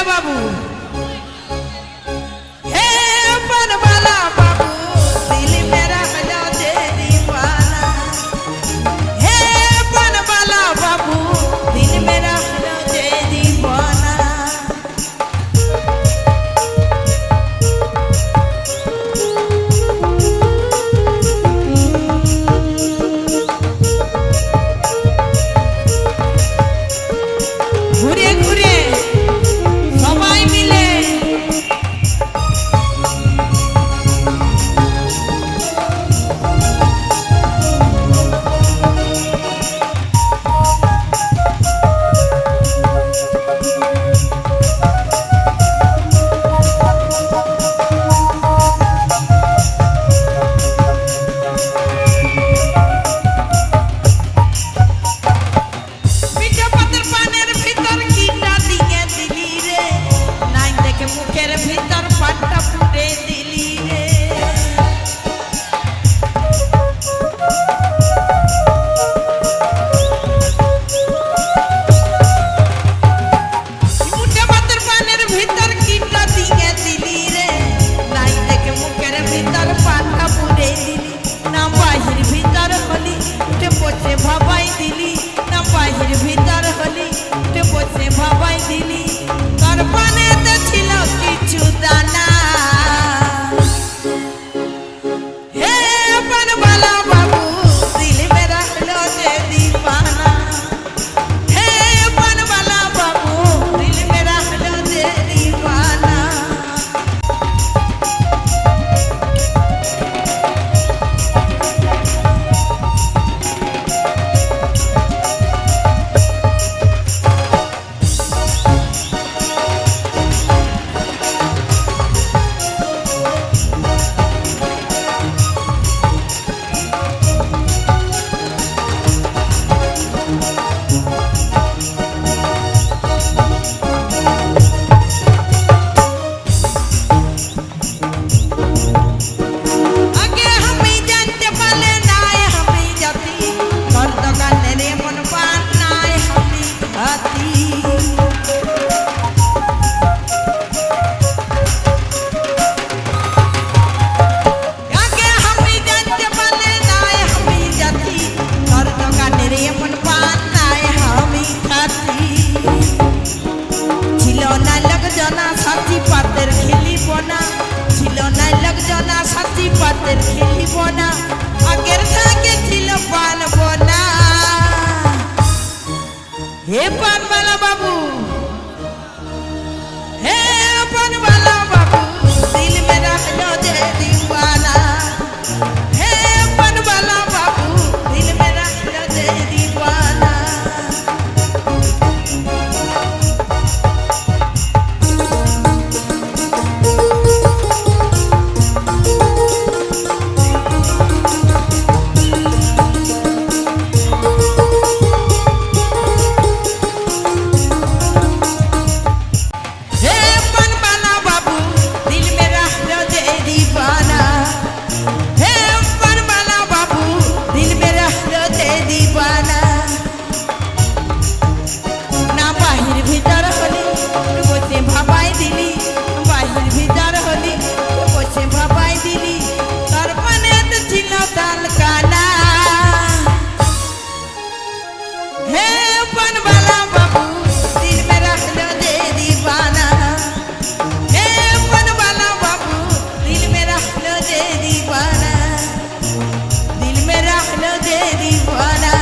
बाबू हे बनवाला बाबू दिल मेरा हलो दे दीवाना हे बनवाला बाबू दिल मेरा हलो दे दीवाना घुरे घुरे सबाई मिले মিঠা পাতের পানের ভিতর কিটা দিয়ে দিলি রে নাই দেখে মুখের ভিতর পাটটা পুড়ে দিলি রে মিঠা পাতের পানের ভিতর কিটা দিয়ে দিলি রে নাই দেখে মুখের ভিতর পাটটা পুড়ে দিলি না বাহির ভিতর হলি উঠে বসে ভাবাই দিলি না বাহির ভিতর হলি উঠে বসে ভাবাই দিলি তোর পানেতে ছিল কিছু দানা হে बनवाला बाबू दिल मेरा हलो दे दीवाना हे बनवाला बाबू दिल मेरा हलो दे दीवाना আগে আমি জানতে পারলে নাই আমি জাতি তোর দোকানের এমন পান নাই আমি হাতি আগে আমি জানতে পারলে নাই আমি জাতি তোর দোকানের এমন পান নাই আমি হাতি ছিল না লোকজনা সাথী পাতের খেলিব না ছিল না লোকজনা সাথী পাতের খেলিব না আগের থাকে ছিল পানব না হে পানওয়ালা বাবু হে পানওয়ালা বাবু দিল মেরা হলো দে दीवाना হে পানওয়ালা বাবু দিল মেরা হলো দে दीवाना हे बनवाला बाबू दिल मेरा हलो दे दीवाना हे बनवाला बाबू दिल मेरा हलो दे दीवाना ना बाहिर भीतर हली बসে ভাবাই দিলি বাহির ভিতর হলি বসে ভাবাই দিলি তোর পানেতে ছিল তাল কানা हे बनवाला बाबू दिल मेरा हलो दे दीवाना हे बनवाला बाबू दिल मेरा हलो दे दीवाना दिल मेरा हलो दे दीवाना